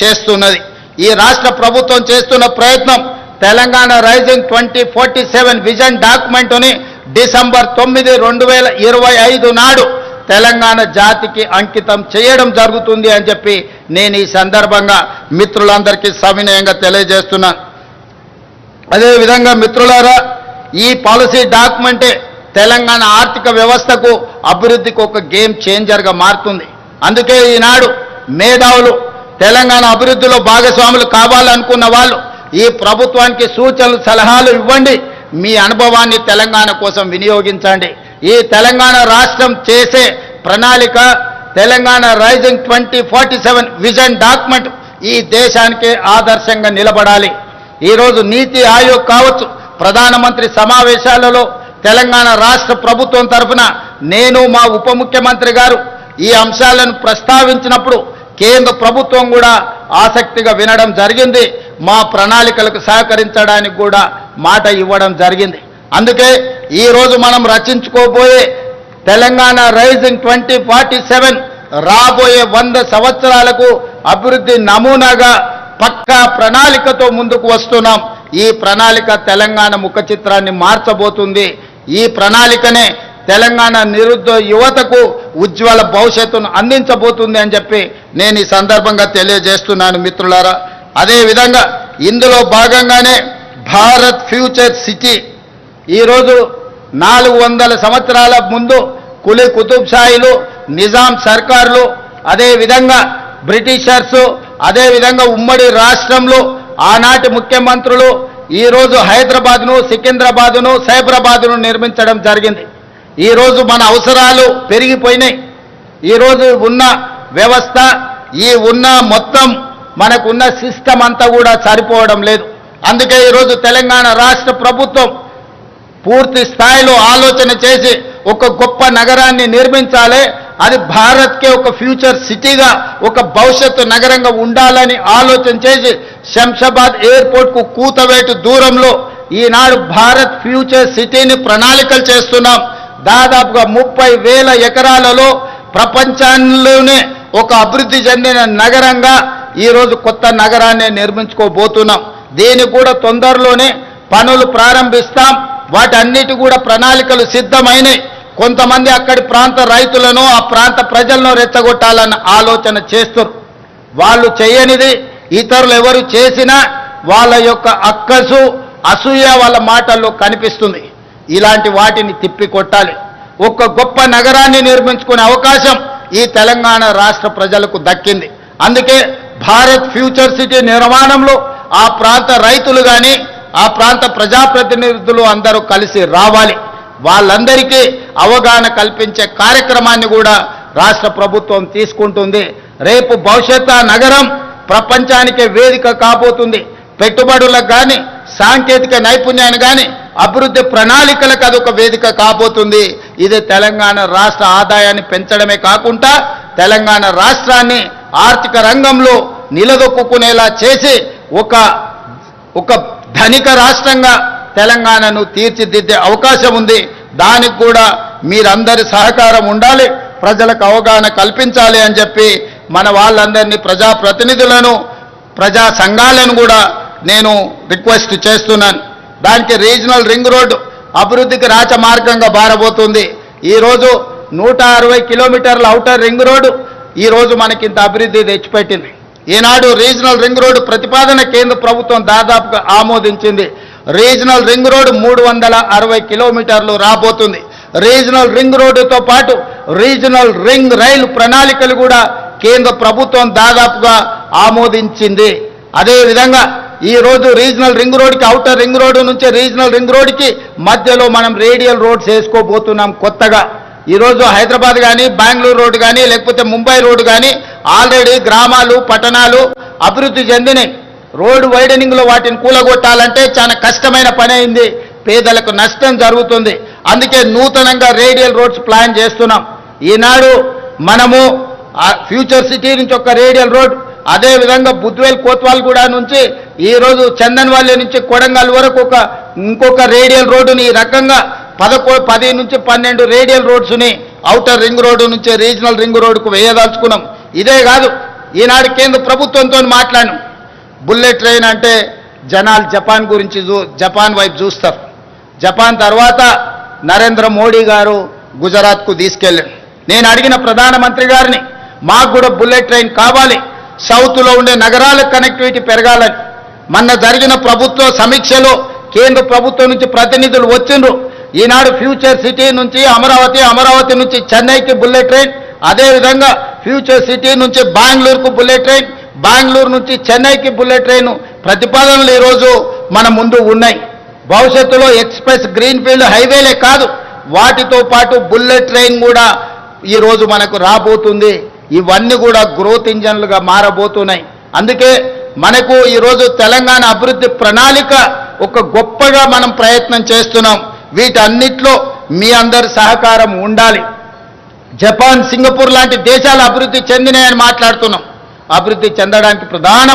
చేస్తున్నది. ఈ రాష్ట్ర ప్రభుత్వం చేస్తున్న ప్రయత్నం తెలంగాణ రైజింగ్ 2047 విజన్ డాక్యుమెంట్ని డిసెంబర్ 9, 2025 నాడు తెలంగాణ జాతికి అంకితం చేయడం జరుగుతుంది అని చెప్పి నేను ఈ సందర్భంగా మిత్రులందరికీ సవినయంగా తెలియజేస్తున్నాను. అదేవిధంగా మిత్రులారా, ఈ పాలసీ డాక్యుమెంటే తెలంగాణ ఆర్థిక వ్యవస్థకు అభివృద్ధికి ఒక గేమ్ చేంజర్గా మారుతుంది. అందుకే ఈనాడు మేధావులు తెలంగాణ అభివృద్ధిలో భాగస్వాములు కావాలనుకున్న వాళ్ళు ఈ ప్రభుత్వానికి సూచనలు సలహాలు ఇవ్వండి, మీ అనుభవాన్ని తెలంగాణ కోసం వినియోగించండి. ఈ తెలంగాణ రాష్ట్రం చేసే ప్రణాళిక తెలంగాణ రైజింగ్ 2047 విజన్ డాక్యుమెంట్ ఈ దేశానికే ఆదర్శంగా నిలబడాలి. ఈరోజు నీతి ఆయోగ్ కావచ్చు, ప్రధానమంత్రి సమావేశాలలో తెలంగాణ రాష్ట్ర ప్రభుత్వం తరఫున నేను మా ఉప ముఖ్యమంత్రి గారు ఈ అంశాలను ప్రస్తావించినప్పుడు కేంద్ర ప్రభుత్వం కూడా ఆసక్తిగా వినడం జరిగింది. మా ప్రణాళికలకు సహకరించడానికి కూడా మాట ఇవ్వడం జరిగింది. అందుకే ఈరోజు మనం రచించుకోబోయే తెలంగాణ రైజింగ్ 2047 రాబోయే 100 సంవత్సరాలకు అభివృద్ధి నమూనాగా పక్కా ప్రణాళికతో ముందుకు వస్తున్నాం. ఈ ప్రణాళిక తెలంగాణ ముఖ చిత్రాన్ని మార్చబోతుంది. ఈ ప్రణాళికనే తెలంగాణ నిరుద్యోగ యువతకు ఉజ్వల భవిష్యత్తును అందించబోతుంది అని చెప్పి నేను ఈ సందర్భంగా తెలియజేస్తున్నాను మిత్రులారా. అదేవిధంగా ఇందులో భాగంగానే భారత్ ఫ్యూచర్ సిటీ ఈరోజు 400 సంవత్సరాల ముందు కులీ కుతుబ్ షాహీలు, నిజాం సర్కార్లు, అదేవిధంగా బ్రిటిషర్సు, అదేవిధంగా ఉమ్మడి రాష్ట్రంలో ఆనాటి ముఖ్యమంత్రులు ఈరోజు హైదరాబాద్ను, సికింద్రాబాద్ను, సైబరాబాద్ను నిర్మించడం జరిగింది. ఈరోజు మన అవసరాలు పెరిగిపోయినాయి. ఈరోజు ఉన్న వ్యవస్థ, ఈ ఉన్న మొత్తం మనకున్న సిస్టమ్ అంతా కూడా సరిపోవడం లేదు. అందుకే ఈరోజు తెలంగాణ రాష్ట్ర ప్రభుత్వం పూర్తి స్థాయిలో ఆలోచన చేసి ఒక గొప్ప నగరాన్ని నిర్మించాలి, అది భారత్కే ఒక ఫ్యూచర్ సిటీగా, ఒక భవిష్యత్తు నగరంగా ఉండాలని ఆలోచన చేసి శంషాబాద్ ఎయిర్పోర్ట్కు కూతవేటు దూరంలో ఈనాడు భారత్ ఫ్యూచర్ సిటీని ప్రణాళికలు చేస్తున్నాం. దాదాపుగా 30,000 ఎకరాలలో ప్రపంచంలోనే ఒక అభివృద్ధి చెందిన నగరంగా ఈరోజు కొత్త నగరాన్ని నిర్మించుకోబోతున్నాం. దీనికి కూడా తొందరలోనే పనులు ప్రారంభిస్తాం. వాటన్నిటి కూడా ప్రణాళికలు సిద్ధమైనవి. కొంతమంది అక్కడి ప్రాంత రైతులను, ఆ ప్రాంత ప్రజలను రెచ్చగొట్టాలన్న ఆలోచన చేస్తారు. వాళ్ళు చేయనిది ఇతరులు ఎవరు చేసినా వాళ్ళ యొక్క అక్కసు, అసూయ వాళ్ళ మాటల్లో కనిపిస్తుంది. ఇలాంటి వాటిని తిప్పికొట్టాలి. ఒక గొప్ప నగరాన్ని నిర్మించుకునే అవకాశం ఈ తెలంగాణ రాష్ట్ర ప్రజలకు దక్కింది. అందుకే భారత్ ఫ్యూచర్ సిటీ నిర్మాణంలో ఆ ప్రాంత రైతులు కానీ, ఆ ప్రాంత ప్రజాప్రతినిధులు అందరూ కలిసి రావాలి. వాళ్ళందరికీ అవగాహన కల్పించే కార్యక్రమాన్ని కూడా రాష్ట్ర ప్రభుత్వం తీసుకుంటుంది. రేపు భవిష్యత్తు నగరం ప్రపంచానికే వేదిక కాబోతుంది. పెట్టుబడులకు కానీ, సాంకేతిక నైపుణ్యాన్ని కానీ, అభివృద్ధి ప్రణాళికలకు అదొక వేదిక కాబోతుంది. ఇది తెలంగాణ రాష్ట్ర ఆదాయాన్ని పెంచడమే కాకుండా తెలంగాణ రాష్ట్రాన్ని ఆర్థిక రంగంలో నిలదొక్కునేలా చేసి ఒక ధనిక రాష్ట్రంగా తెలంగాణను తీర్చిదిద్దే అవకాశం ఉంది. దానికి కూడా మీరందరి సహకారం ఉండాలి, ప్రజలకు అవగాహన కల్పించాలి అని చెప్పి మన వాళ్ళందరినీ, ప్రజాప్రతినిధులను, ప్రజా సంఘాలను కూడా నేను రిక్వెస్ట్ చేస్తున్నాను. దానికి రీజనల్ రింగ్ రోడ్డు అభివృద్ధికి రాచమార్గంగా బారబోతుంది. ఈరోజు 160 కిలోమీటర్ల ఔటర్ రింగ్ రోడ్డు ఈరోజు మనకింత అభివృద్ధి తెచ్చిపెట్టింది. ఈనాడు రీజనల్ రింగ్ రోడ్డు ప్రతిపాదన కేంద్ర ప్రభుత్వం దాదాపుగా ఆమోదించింది. రీజనల్ రింగ్ రోడ్డు 360 కిలోమీటర్లు రాబోతుంది. రీజనల్ రింగ్ రోడ్డుతో పాటు రీజనల్ రింగ్ రైలు ప్రణాళికలు కూడా కేంద్ర ప్రభుత్వం దాదాపుగా ఆమోదించింది. అదేవిధంగా ఈరోజు రీజనల్ రింగ్ రోడ్డుకి, ఔటర్ రింగ్ రోడ్డు నుంచి రీజనల్ రింగ్ రోడ్డుకి మధ్యలో మనం రేడియల్ రోడ్స్ వేసుకోబోతున్నాం కొత్తగా. ఈరోజు హైదరాబాద్ కానీ, బెంగళూరు రోడ్డు కానీ, లేకపోతే ముంబై రోడ్డు కానీ ఆల్రెడీ గ్రామాలు, పట్టణాలు అభివృద్ధి చెందినాయి. రోడ్డు వైడనింగ్లో వాటిని కూలగొట్టాలంటే చాలా కష్టమైన పని అయింది, పేదలకు నష్టం జరుగుతుంది. అందుకే నూతనంగా రేడియల్ రోడ్స్ ప్లాన్ చేస్తున్నాం. ఈనాడు మనము ఫ్యూచర్ సిటీ నుంచి ఒక రేడియల్ రోడ్, అదేవిధంగా బుద్వేల్ కోత్వాల్గూడ నుంచి ఈరోజు చందన్వాల్లి నుంచి కొడంగల్ వరకు ఇంకొక రేడియల్ రోడ్డుని ఈ రకంగా 10 నుంచి 12 రేడియల్ రోడ్స్ని ఔటర్ రింగ్ రోడ్డు నుంచి రీజనల్ రింగ్ రోడ్డుకు వేయదలుచుకున్నాం. ఇదే కాదు, ఈనాడు కేంద్ర ప్రభుత్వంతో మాట్లాడాను. బుల్లెట్ ట్రైన్ అంటే జనాలు జపాన్ గురించి జపాన్ వైపు చూస్తారు. జపాన్ తర్వాత నరేంద్ర మోడీ గారు గుజరాత్కు తీసుకెళ్ళారు. నేను అడిగిన ప్రధానమంత్రి గారిని, మాకు కూడా బుల్లెట్ ట్రైన్ కావాలి, సౌత్లో ఉండే నగరాల కనెక్టివిటీ పెరగాలని. మొన్న జరిగిన ప్రభుత్వ సమీక్షలో కేంద్ర ప్రభుత్వం నుంచి ప్రతినిధులు వచ్చిండ్రు. ఈనాడు ఫ్యూచర్ సిటీ నుంచి అమరావతి, అమరావతి నుంచి చెన్నైకి బుల్లెట్ ట్రైన్, అదేవిధంగా ఫ్యూచర్ సిటీ నుంచి బెంగళూరుకు బుల్లెట్ ట్రైన్, బెంగళూరు నుంచి చెన్నైకి బుల్లెట్ ట్రైన్ ప్రతిపాదనలు ఈరోజు మన ముందు ఉన్నాయి. భవిష్యత్తులో ఎక్స్ప్రెస్ గ్రీన్ఫీల్డ్ హైవేలే కాదు, వాటితో పాటు బుల్లెట్ ట్రైన్ కూడా ఈరోజు మనకు రాబోతుంది. ఇవన్నీ కూడా గ్రోత్ ఇంజన్లుగా మారబోతున్నాయి. అందుకే మనకు ఈరోజు తెలంగాణ అభివృద్ధి ప్రణాళిక ఒక గొప్పగా మనం ప్రయత్నం చేస్తున్నాం. వీటన్నిటిలో మీ అందరి సహకారం ఉండాలి. జపాన్, సింగపూర్ లాంటి దేశాలు అభివృద్ధి చెందినాయని మాట్లాడుతున్నాం. అభివృద్ధి చెందడానికి ప్రధాన